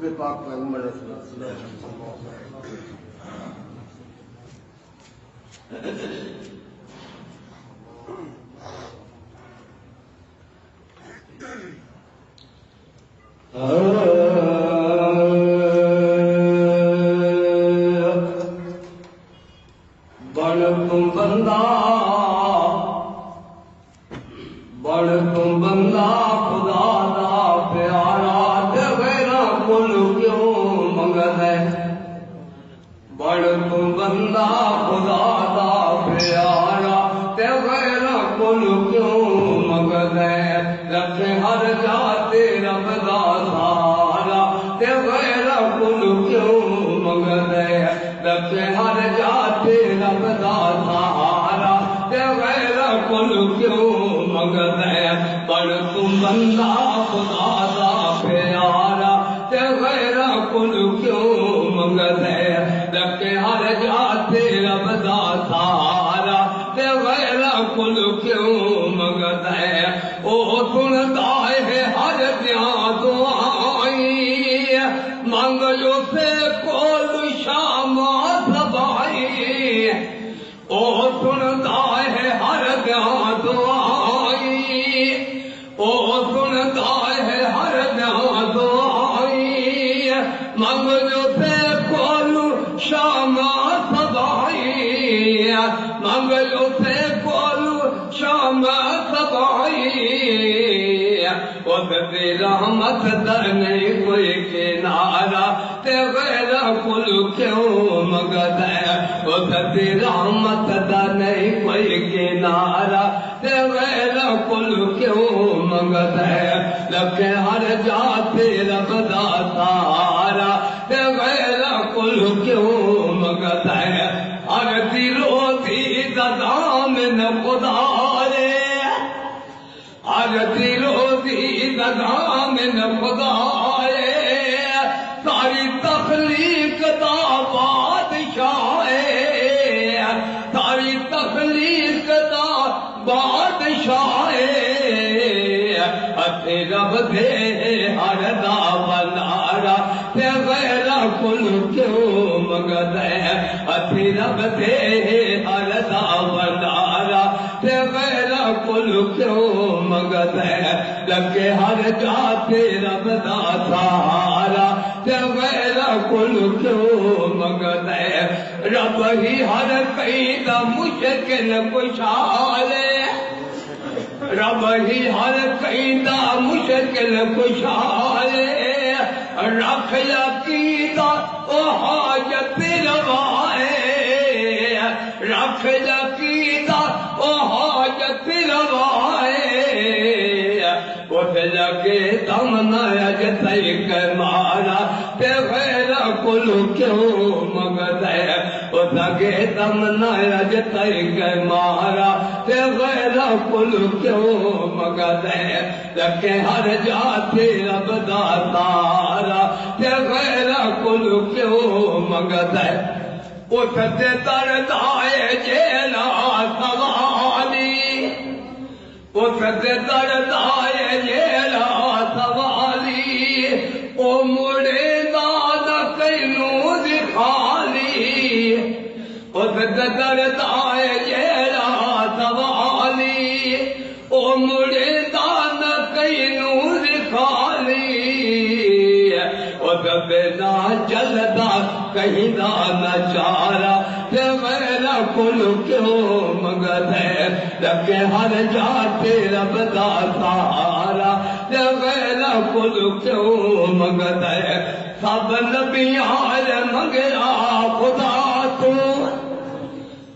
درود پاک پیغمبر صلی اللہ علیہ وسلم. بن تم بندہ خدا دا پیارا تے غیرہ کل کیوں منگدے. بن تم بندہ خدا دا پیارا تے غیرہ کل کیوں منگدے. رکھے ہر جاتے رب دا سارا تے غیرہ کل کیوں منگدے. رکھے ہر جاتے رب دا سارا تے غیرہ کل کیوں منگدے. بن تم بندہ خدا دا پیارا تے غیرہ کل کیوں منگدے. رکھے ہر جاتے رب دا سارا تے غیرہ کل کیوں منگدے. او سندا ہے ہر دیاں دعائیں منگ جو سے کول شامات بھائی. او سندا ہے ہر دیاں دعائیں. او سندا ہے ہر دیاں دعائیں منگ جو سے کول شامات بھائی. منگ جو سے کول شامات بھائی. وقتی رحمت در نہیں کوئی کنارا تے غیرہ کل کیوں منگدے. وقتی رحمت در نہیں کوئی کنارا تے غیرہ کل کیوں منگدے. لکھے ہر جاتے رب دا سارا تے غیرہ کل کیوں منگدے. ہر دلو دی دام نہ خدا رے. ہر دلو دی دام نہ خدا رے. ساری تخلیق دا بادشاہ ہے. ساری تخلیق دا بادشاہ ہے. اتے رب دے ہر دا بنارا تے غیرہ کل کیوں منگدے. اتے رب دے ہر دا بنارا تے غیرہ کل کیوں منگدے. لگے ہر جاتے رب دا سہارا تے غیرہ کل کیوں منگدے. رب ہی ہر کئی دا مشکل کشا لے. رب ہی ہر کئی دا مشکل کشا لے. رکھ یقیدہ او حاجت روائے. رکھ یقیدہ او حاجت روائے. اٹھ لگے دم نہ اجتائی کے مارا تے غیرہ کل کیوں منگدے. اٹھ لگے دم نہ اجتائی کے مارا تے غیرہ کل کیوں منگدے. لکھے ہر جاتے رب دا سارا تے غیرہ کل کیوں منگدے. اٹھتے تردائے جیلا سوالی. اٹھتے تردائے جیلا سوالی. او مڑے دادا کینوں دکھالی. اٹھتے تردائے جیلا سوالی. او مڑے دادا کینوں دکھالی. بنا چلتا کہیں نہ چارا تے غیرہ کل کیوں منگدے. لگے ہر جاتے رب دا سہارا تے غیرہ کل کیوں منگدے. سب نبیان منگیا خدا تو.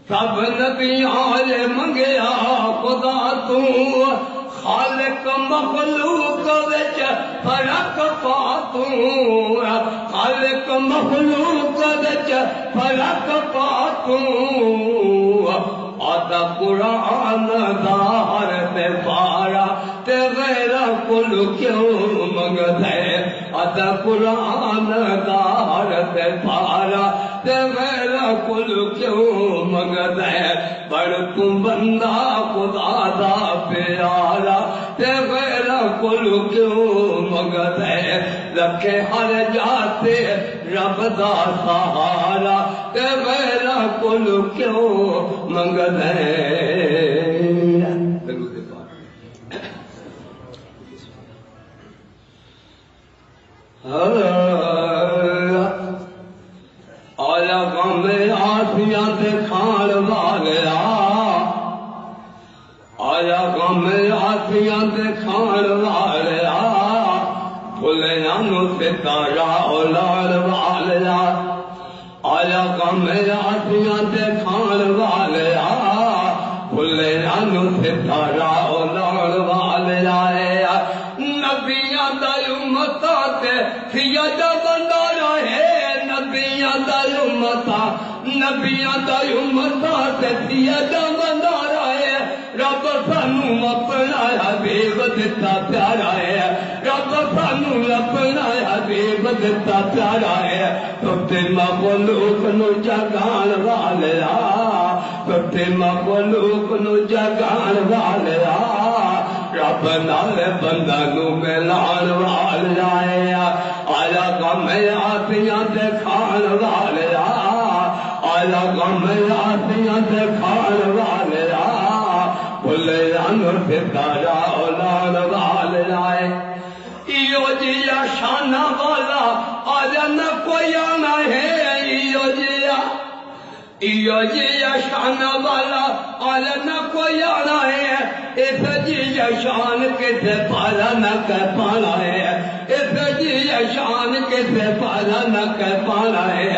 سب نبیان منگیا خدا تو. خالق مخلوق وچ فرق پاتوں. خالق مخلوق وچ فرق پاتوں. آدھا قرآن دا ہر تے پارا تے غیرہ کل کیوں منگدے. ادا قرآن دارت پارا تے میرا کل کیوں منگد ہے بڑ تم بندہ خدا دا پیارا تے میرا کل کیوں منگد ہے رکھے ہر جاتے رب دا سہارا تے میرا کل کیوں منگد ہے آیا غم آسیاں تے کھان والیا آیا غم آسیاں تے کھان والیا بھلیاں نو ستارا اولاد والیا آیا غم آسیاں تے کھان والیا بھلیاں نو ستارا اولاد والیا نبیاں دا امتا تے سیدہ بندارا ہے نبیاں دا امتا تے سیدہ بندارا ہے رب سانو اپنا حبیب دتا پیارا ہے رب سانو اپنا حبیب دتا پیارا ہے تے مخلوق نو جگان والیا تے مخلوق نو جگان والیا رب نال بندہ نو ملان والیا آیا غم آسیاں تے کھان والیا آیا غم آسیاں تے کھان والیا بھلیاں نو ستارا اولاد والیا ایو جیا شانہ والا آجا نہ کوئی آنا ہے ایو جیا شانہ والا آجا نہ کوئی آنا ہے اس جیا شان کسے پالا نہ کر پانا ہے اس جیا شان کسے پالا نہ کر پانا ہے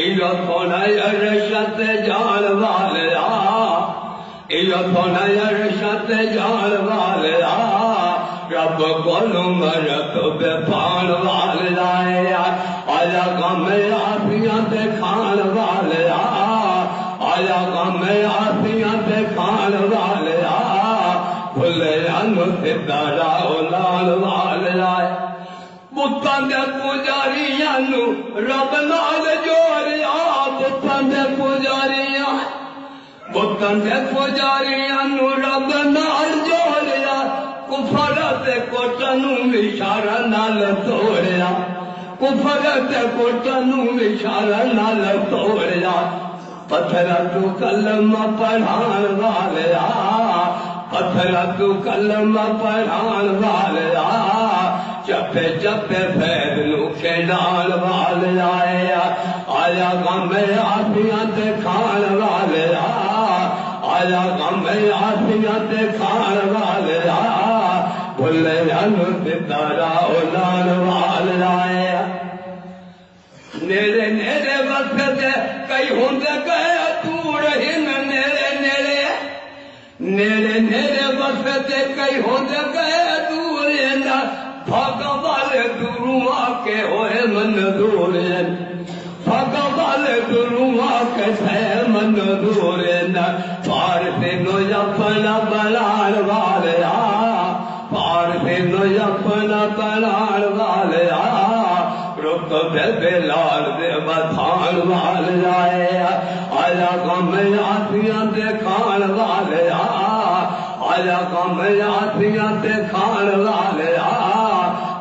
ایو سونا رشت جان والیا ایو سونا رشت جان والیا رب کولو مرتب پان والیا آیا غم آسیاں تے کھان والیا آیا غم آسیاں تے کھان والیا بھلیاں نو ستارا اولاد والیا بتاں دے پجاریاں نو رب نال جوڑیا بتاں دے پجاریاں نو رب نال جوڑیا کفر تے کوٹنو اشارہ نال توڑیا کفر تے کوٹنو اشارہ نال توڑیا پتھر تو کلمہ پڑھان والیا پتھر تو کلمہ پڑھان والیا چپے چپے فیض نو کھیڈان والیا آیا غم آسیاں تے کھان والیا آیا غم آسیاں تے کھان والیا بھلیاں نو ستارا اولاد والیا نیرے نیرے وقت کئی ہوندے گئے دور ہن نیرے نیرے وقت کئی ہوندے گئے دور ہن بھاگا والے دوروں آ کے ہوئے من دور ہن بھاگا والے دوروں آ کے تھے من دور ہن پار سے نو اپنا بلال والیا پار سے نو اپنا بلال والیا رتبے بلال دے بتھان والیا آیا غم آسیاں تے کھان والیا آیا غم آسیاں تے کھان والیا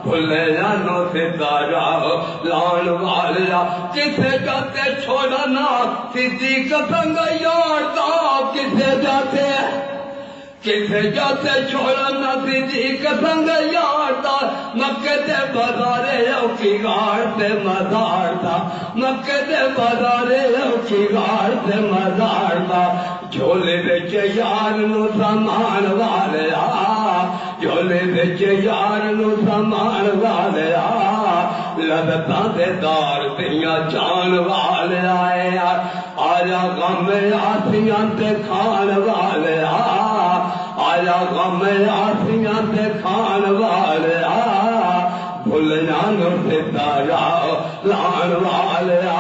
بھلیاں نو ستارا لان والیا کسے جاتے چھوڑنا صدیق سنگ یار دا کسے جاتے چھوڑنا صدیق سنگ یار دا مکہ دے بازارے اوکی غار تے مزار دا مکہ دے بازارے اوکی غار تے مزار دا جھولے وچ یار نو سامان والیا جھولے وچ یار نو سامان والیا لذتاں دے دار تیاں جان والیا آیا غم آسیاں تے کھان والیا آیا غم آسیاں تے کھان والیا بھلیاں نو ستارا لان والیا